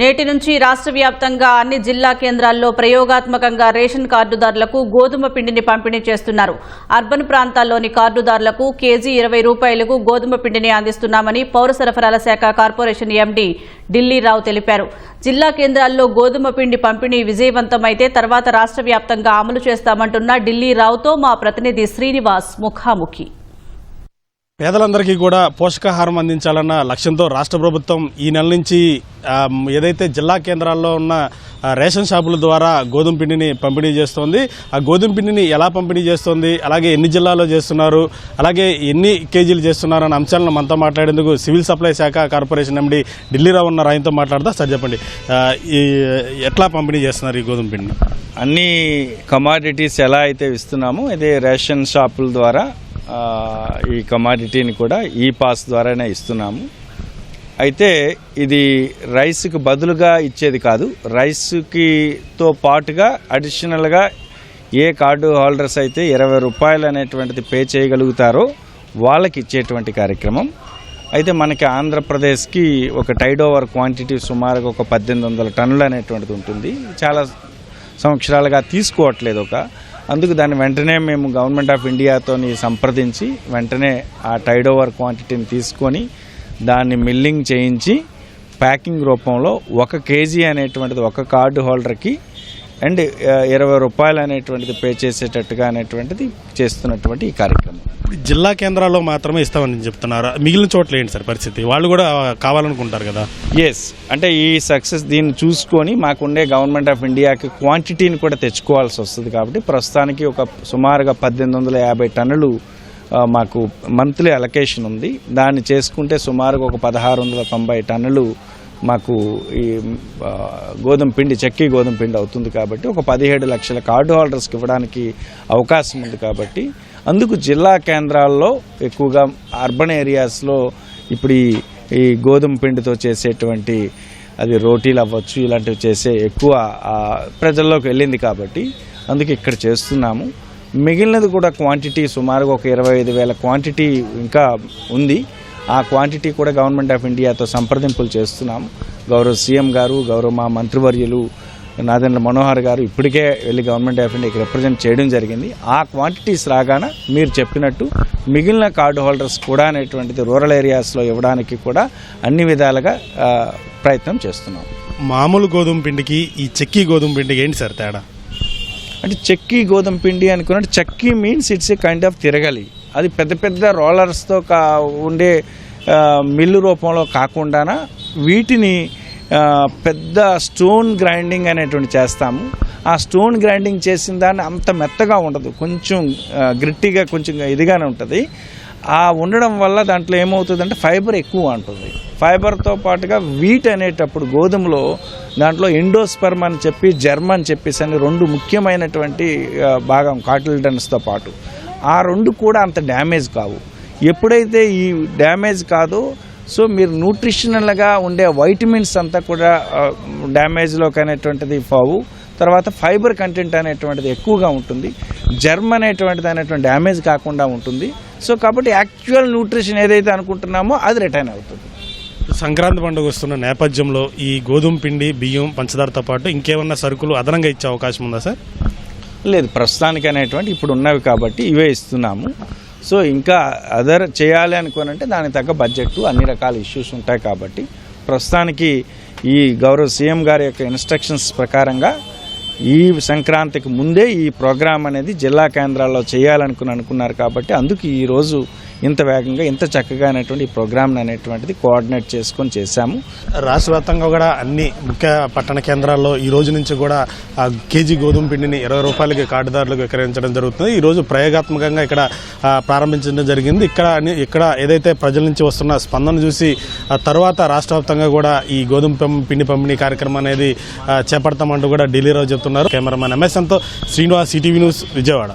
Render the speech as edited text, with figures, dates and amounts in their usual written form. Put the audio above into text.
నేటి నుంచి రాష్ట్ర వ్యాప్తంగా అన్ని జిల్లా కేంద్రాల్లో ప్రయోగాత్మకంగా రేషన్ కార్డుదారులకు గోధుమ పిండిని పంపిణీ చేస్తున్నారు. అర్బన్ ప్రాంతాల్లోని కార్డుదారులకు కేజీ 20 రూపాయలకు గోధుమ పిండిని అందిస్తున్నామని పౌర సరఫరాల శాఖ కార్పొరేషన్ ఎండీ ఢిల్లీరావు తెలిపారు. జిల్లా కేంద్రాల్లో గోధుమ పిండి పంపిణీ విజయవంతమైతే తర్వాత రాష్ట్ర వ్యాప్తంగా అమలు చేస్తామంటున్న ఢిల్లీరావుతో మా ప్రతినిధి శ్రీనివాస్ ముఖాముఖి. పేదలందరికీ కూడా పోషకాహారం అందించాలన్న లక్ష్యంతో రాష్ట్ర ప్రభుత్వం ఈ నెల నుంచి ఏదైతే జిల్లా కేంద్రాల్లో ఉన్న రేషన్ షాపుల ద్వారా గోధుమ పిండిని పంపిణీ చేస్తోంది. ఆ గోధుమ పిండిని ఎలా పంపిణీ చేస్తోంది, అలాగే ఎన్ని జిల్లాల్లో చేస్తున్నారు, అలాగే ఎన్ని కేజీలు చేస్తున్నారు అన్న అంశాలను మనతో మాట్లాడేందుకు సివిల్ సప్లై శాఖ కార్పొరేషన్ ఎండీ ఢిల్లీరావు ఉన్నారు. ఆయనతో మాట్లాడదా. సార్ చెప్పండి, ఎట్లా పంపిణీ చేస్తున్నారు ఈ గోధుమ పిండిని? అన్ని కమాడిటీస్ ఎలా అయితే ఇస్తున్నామో ఇదే రేషన్ షాపుల ద్వారా ఈ కమాడిటీని కూడా ఈ పాస్ ద్వారానే ఇస్తున్నాము. అయితే ఇది రైస్కి బదులుగా ఇచ్చేది కాదు. రైస్కితో పాటుగా అడిషనల్గా ఏ కార్డు హోల్డర్స్ అయితే 20 రూపాయలు అనేటువంటిది పే చేయగలుగుతారో వాళ్ళకి ఇచ్చేటువంటి కార్యక్రమం. అయితే మనకి ఆంధ్రప్రదేశ్కి ఒక టైడ్ ఓవర్ క్వాంటిటీ సుమారుగా ఒక 1800 టన్నులు అనేటువంటిది ఉంటుంది. చాలా సంవత్సరాలుగా తీసుకోవట్లేదు. అందుకు దాన్ని వెంటనే మేము గవర్నమెంట్ ఆఫ్ ఇండియాతో సంప్రదించి వెంటనే ఆ టైడ్ ఓవర్ క్వాంటిటీని తీసుకొని దాన్ని మిల్లింగ్ చేయించి ప్యాకింగ్ రూపంలో 1 కేజీ అనేటువంటిది ఒక కార్డు హోల్డర్కి అండ్ 20 రూపాయలు అనేటువంటిది పే చేసేటట్టుగా అనేటువంటిది చేస్తున్నటువంటి ఈ కార్యక్రమం. జిల్లా కేంద్రాల్లో మాత్రమే ఇస్తామని చెప్తున్నారు. మిగిలిన చోట్ల ఏంటి సార్ పరిస్థితి? వాళ్ళు కూడా కావాలనుకుంటారు కదా. ఎస్, అంటే ఈ సక్సెస్ దీన్ని చూసుకొని మాకుండే గవర్నమెంట్ ఆఫ్ ఇండియాకి క్వాంటిటీని కూడా తెచ్చుకోవాల్సి వస్తుంది. కాబట్టి ప్రస్తుతానికి ఒక సుమారుగా 1850 టన్నులు మాకు మంత్లీ అలొకేషన్ ఉంది. దాన్ని చేసుకుంటే సుమారుగా ఒక 1690 టన్నులు మాకు ఈ గోధుమ పిండి, చెక్కీ గోధుమ పిండి అవుతుంది. కాబట్టి ఒక 17 లక్షల కార్డు హోల్డర్స్కి ఇవ్వడానికి అవకాశం ఉంది. కాబట్టి అందుకు జిల్లా కేంద్రాల్లో ఎక్కువగా అర్బన్ ఏరియాస్లో ఇప్పుడు ఈ గోధుమ పిండితో చేసేటువంటి అది రోటీలు అవ్వచ్చు, ఇలాంటివి చేసే ఎక్కువ ప్రజల్లోకి వెళ్ళింది. కాబట్టి అందుకే ఇక్కడ చేస్తున్నాము. మిగిలినది కూడా క్వాంటిటీ సుమారుగా ఒక 25,000 క్వాంటిటీ ఇంకా ఉంది. ఆ క్వాంటిటీ కూడా గవర్నమెంట్ ఆఫ్ ఇండియాతో సంప్రదింపులు చేస్తున్నాము. గౌరవ సీఎం గారు, గౌరవ మా మంత్రివర్యులు నాదెండ్ల మనోహర్ గారు ఇప్పటికే వెళ్ళి గవర్నమెంట్ ఆఫ్ ఇండియాకి రిప్రజెంట్ చేయడం జరిగింది. ఆ క్వాంటిటీస్ రాగాన మీరు చెప్పినట్టు మిగిలిన కార్డు హోల్డర్స్ కూడా అనేటువంటిది రూరల్ ఏరియాస్లో ఇవ్వడానికి కూడా అన్ని విధాలుగా ప్రయత్నం చేస్తున్నాం. మామూలు గోధుమ పిండికి ఈ చెక్కీ గోధుమ పిండికి ఏంటి సార్ తేడా? అంటే చెక్కీ గోధుమ పిండి అనుకున్నట్టు చెక్కీ means it's a kind of తిరగలి. అది పెద్ద పెద్ద రోలర్స్తో ఉండే మిల్లు రూపంలో కాకుండా వీటిని పెద్ద స్టోన్ గ్రైండింగ్ అనేటువంటి చేస్తాము. ఆ స్టోన్ గ్రైండింగ్ చేసిన దాన్ని అంత మెత్తగా ఉండదు, కొంచెం గ్రిట్టిగా కొంచెం ఇదిగానే ఉంటుంది. ఆ ఉండడం వల్ల దాంట్లో ఏమవుతుందంటే ఫైబర్ ఎక్కువ ఉంటుంది. ఫైబర్తో పాటుగా వీట్ అనేటప్పుడు గోధుమలో దాంట్లో ఎండోస్పర్మ్ అని చెప్పి జెర్మ్ అని చెప్పేసి అని 2 ముఖ్యమైనటువంటి భాగం కాటిలిడన్స్తో పాటు ఆ 2 కూడా అంత డ్యామేజ్ కావు. ఎప్పుడైతే ఈ డ్యామేజ్ కాదో సో మీరు న్యూట్రిషనల్గా ఉండే వైటమిన్స్ అంతా కూడా డ్యామేజ్లోకి అనేటువంటిది పోవు. తర్వాత ఫైబర్ కంటెంట్ అనేటువంటిది ఎక్కువగా ఉంటుంది. జెర్మ్ అనేటువంటి డ్యామేజ్ కాకుండా ఉంటుంది. సో కాబట్టి యాక్చువల్ న్యూట్రిషన్ ఏదైతే అనుకుంటున్నామో అది రిటైన్ అవుతుంది. సంక్రాంతి పండుగ వస్తున్న నేపథ్యంలో ఈ గోధుమ పిండి, బియ్యం, పంచదారతో పాటు ఇంకేమన్నా సరుకులు అదనంగా ఇచ్చే అవకాశం ఉందా సార్? లేదు, ప్రస్తుతానికి అనేటువంటి ఇప్పుడు ఉన్నవి కాబట్టి ఇవే ఇస్తున్నాము. సో ఇంకా అదర్ చేయాలి అనుకోనంటే దానికి తగ్గ బడ్జెట్ అన్ని రకాల ఇష్యూస్ ఉంటాయి. కాబట్టి ప్రస్తుతానికి ఈ గౌరవ సీఎం గారి యొక్క ఇన్స్ట్రక్షన్స్ ప్రకారంగా ఈ సంక్రాంతికి ముందే ఈ ప్రోగ్రాం అనేది జిల్లా కేంద్రాల్లో చేయాలనుకున్నారు. కాబట్టి అందుకు ఈరోజు ఇంత వేగంగా ఇంత చక్కగా అనేటువంటి ఈ ప్రోగ్రామ్ అనేటువంటిది కోఆర్డినేట్ చేసుకొని చేశాము. రాష్ట్ర వ్యాప్తంగా కూడా అన్ని ముఖ్య పట్టణ కేంద్రాల్లో ఈ రోజు నుంచి కూడా కేజీ గోధుమ పిండిని 20 రూపాయలకి కార్డుదారులకు విక్రయించడం జరుగుతుంది. ఈ రోజు ప్రయోగాత్మకంగా ఇక్కడ ప్రారంభించడం జరిగింది. ఇక్కడ ఏదైతే ప్రజల నుంచి వస్తున్న స్పందన చూసి తర్వాత రాష్ట్ర వ్యాప్తంగా కూడా ఈ గోధుమ పిండి పంపిణీ కార్యక్రమం అనేది చేపడతామంటూ కూడా ఢిల్లీరావు చెప్తున్నారు. కెమెరామెన్ ఎంఎస్ఎన్తో శ్రీనివాస్, ఈటీవీ న్యూస్, విజయవాడ.